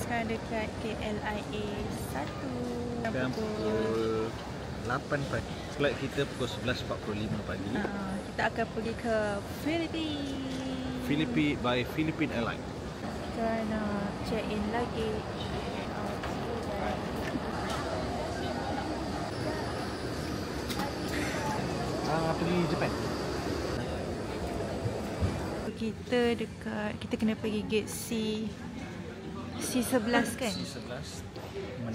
sekarang dekat KLIA 1 pukul 8 pagi. Flight kita pukul 11.45 pagi. Kita akan pergi ke Philippines by Philippine Airlines. Kita nak check in luggage. Pergi Japan. Kita kena pergi gate C11 kan? C11.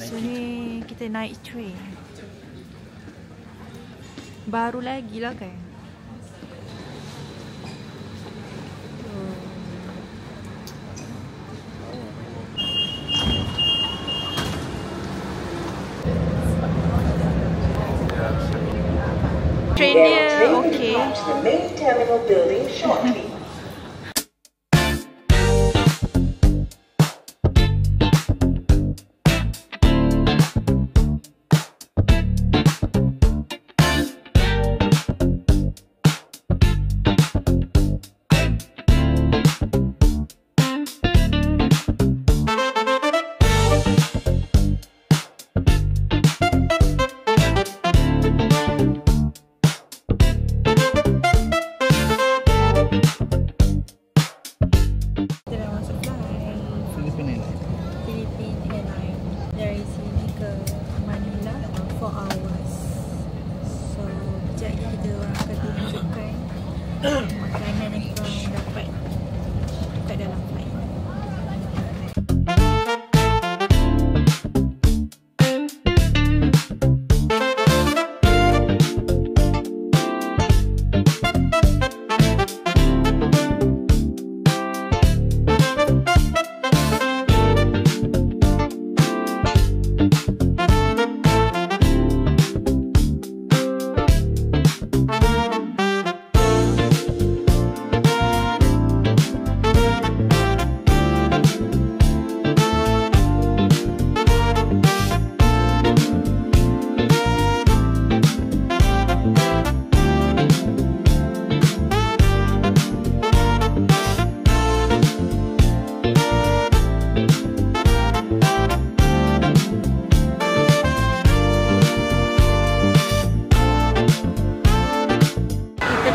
So ni kita naik train. Baru lagi lah kan? Train dia okey. Makanan yang korang dapat kat dalam flight.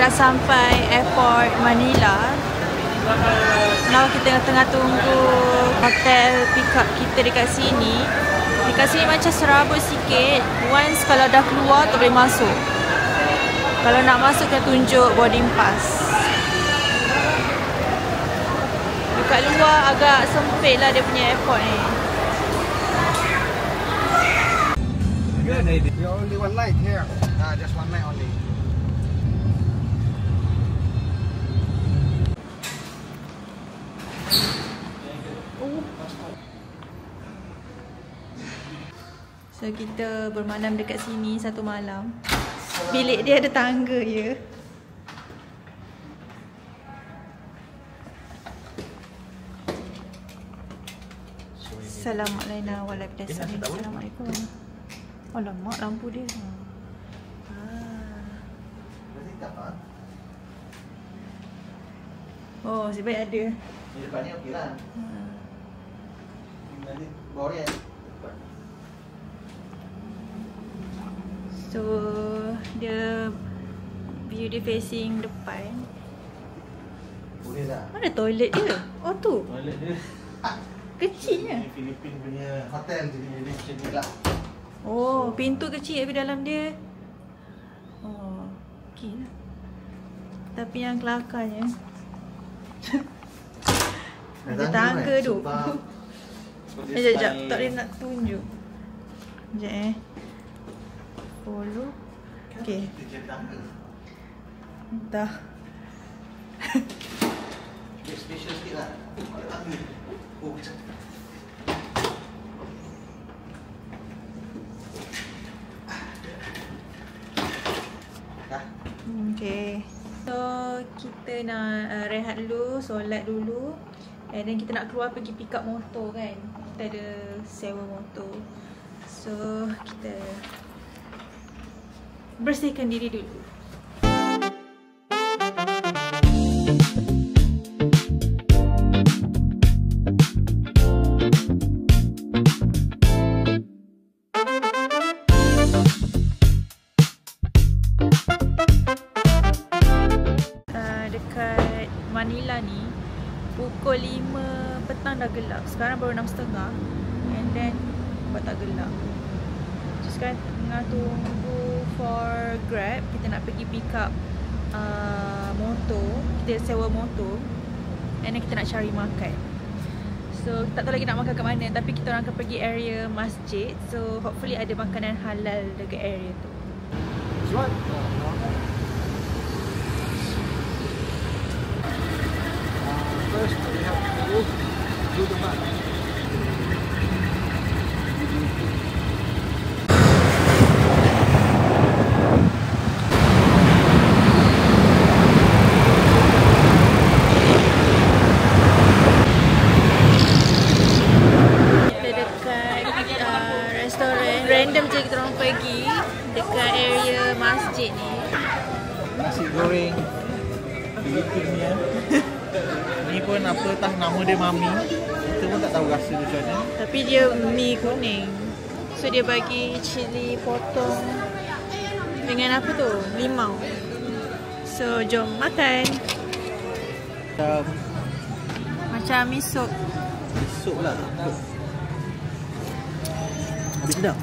Dah sampai airport Manila. Now kita tengah tunggu hotel pick up kita dekat sini. Dekat sini macam serabut sikit. Once kalau dah keluar tu boleh masuk. Kalau nak masuk kena tunjuk boarding pass. Dekat luar agak sempit lah dia punya airport ni. You only one night here. Just one night only. So kita bermalam dekat sini satu malam. Bilik dia ada tangga je. Assalamualaikum. Alamak lampu dia. Oh, sebaik ada. Di depan ni okey lah. Nanti bawah ni So dia view dia facing depan. boleh tak? Mana toilet dia? Oh tu. Toilet dia Kecilnya. Filipin punya Hotel jadi macam ni lah. Oh, pintu kecil tapi dalam dia. Oh, okey lah. Tapi yang kelakarnya ada tangga tu. Sekejap, tak boleh nak tunjuk. Sekejap follow. Okay. Entah. Special sikit lah. Ada tangga. Oh, macam tu. Okay. So kita nak rehat dulu, solat dulu. And then kita nak keluar pergi pick up motor kan. Kita ada sewa motor. So kita bersihkan diri dulu. petang dah gelap. Sekarang baru 6.30 and then buat tak gelap. So sekarang tengah tunggu for Grab. Kita nak pergi pick up motor. Kita sewa motor and then kita nak cari makan. So tak tahu lagi nak makan kat mana, tapi kita orang akan pergi area masjid. So hopefully ada makanan halal dekat area tu. First, we have to do the back. Random je kita orang pergi dekat area masjid ni. Nasi goreng Filipin ni ya. Ni pun apa tak nama dia Mami. Kita pun tak tahu rasa dia macam mana. Tapi dia mi kuning. So dia bagi cili potong dengan apa tu? Limau. So jom makan. Macam mi sup. Sup lah. Habis sedap.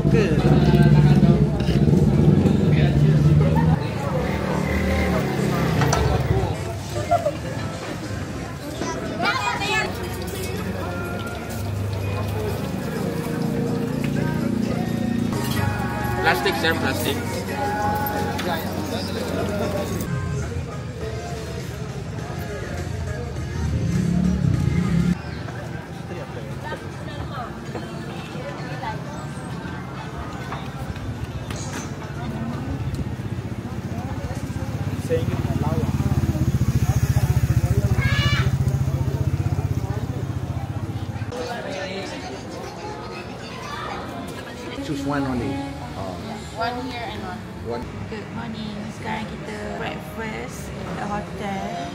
Okey. Plastik, sir, plastik. Saya ingin lawak. Choose one only. One here and one. One. Good morning. Sekarang kita breakfast at hotel.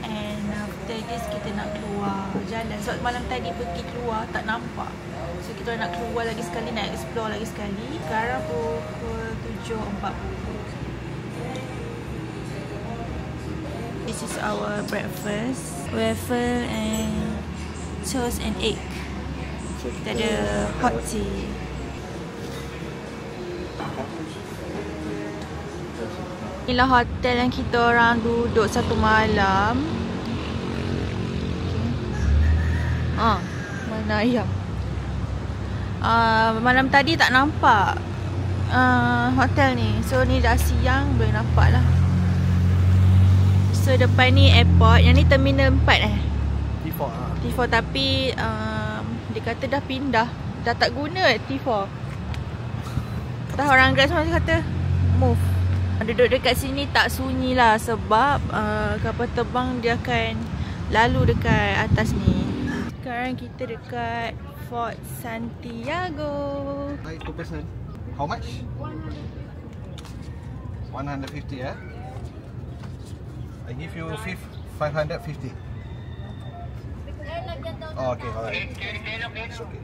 And after this kita nak keluar jalan. Sebab malam tadi pergi keluar tak nampak. So kita nak keluar lagi sekali, nak explore lagi sekali. Sekarang pukul 7.40. This is our breakfast. Waffle and toast and egg. Kita ada hot tea. Inilah hotel yang kita orang duduk satu malam. Mana ayam? Malam tadi tak nampak hotel ni. So ni dah siang boleh nampak lah. So depan ni airport. Yang ni terminal 4 Default lah. T4 tapi dia kata dah pindah. Dah tak guna T4. Dah orang Grab semua kata move. Duduk dekat sini tak sunyi lah. Sebab kapal terbang dia akan lalu dekat atas ni. Sekarang kita dekat Fort Santiago. Like 2%. How much? 150 ya. I give you 550. Oh, okay, alright. It's okay.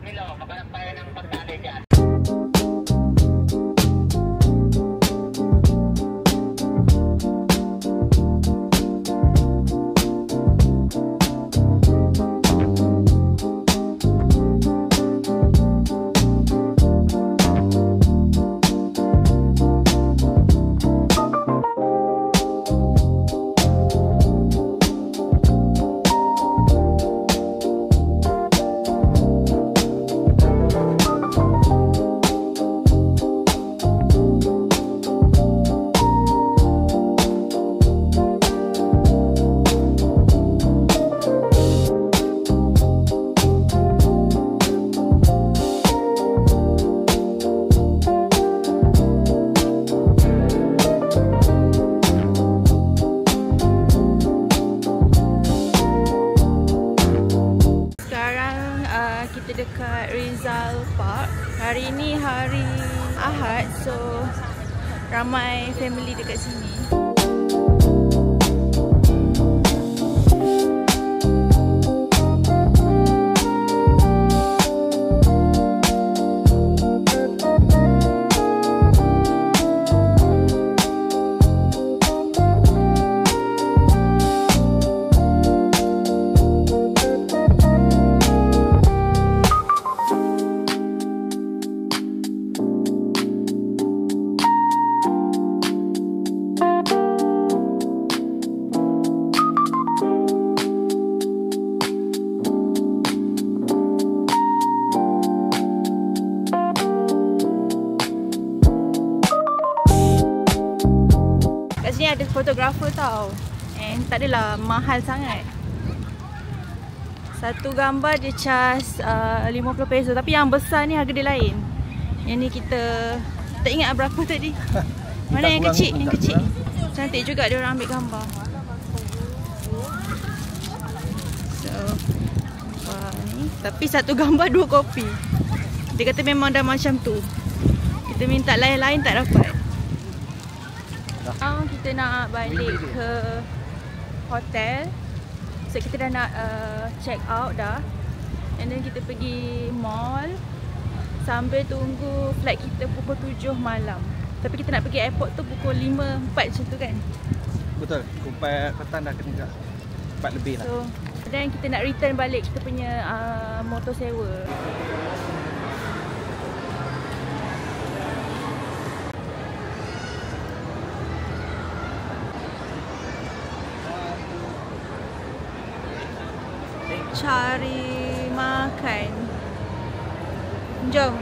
kita dekat Rizal Park. Hari ni hari Ahad, so ramai family dekat sini. fotografer tau. And tak adalah mahal sangat. Satu gambar dia charge 50 peso. Tapi yang besar ni harga dia lain. Yang ni kita tak ingat berapa tadi. Mana yang kecil? Yang kecil. Cantik juga dia orang ambil gambar. So, ni. Tapi satu gambar 2 kopi. Dia kata memang dah macam tu. Kita minta lain-lain tak dapat. Sekarang kita nak balik ke hotel. So kita dah nak check out dah. And then kita pergi mall sambil tunggu flight kita pukul 7 malam. Tapi kita nak pergi airport tu pukul 5.4 macam tu kan? Betul, pukul 4 petang dah kena 4 lebih lah. So then kita nak return balik kita punya motor sewa. Cari makan. Jom.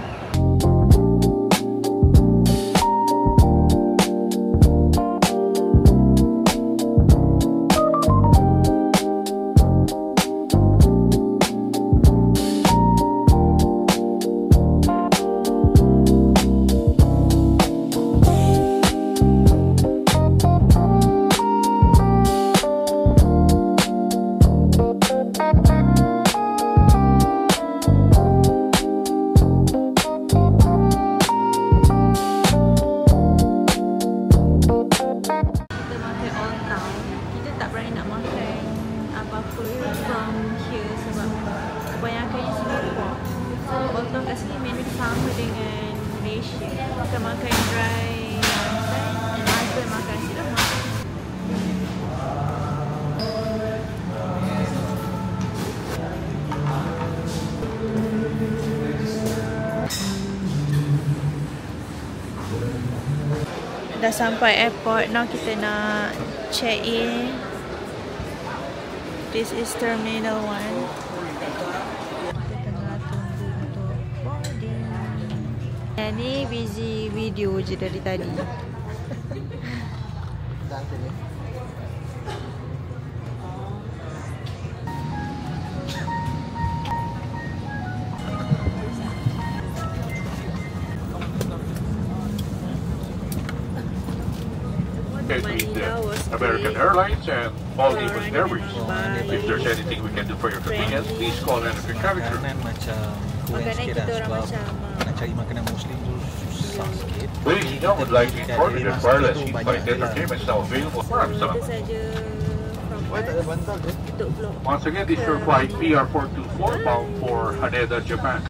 Sama dengan Malaysia. Kita makan dry dan Azhar makan nasi lemak. Dah sampai airport. Now kita nak check in. This is Terminal 1. Yang ni busy video je dari tadi. Between American Airlines and Maldives Airways. If there's anything we can do for your convenience, please call Energy Character. Makanan kita orang macam nak cari makanan Muslim tu susah sikit. Ladies and gentlemen, would like to inform you that wireless in-flight entertainment is now available for Amsterdam. Once again, this is your flight PR424 bound for Haneda, Japan.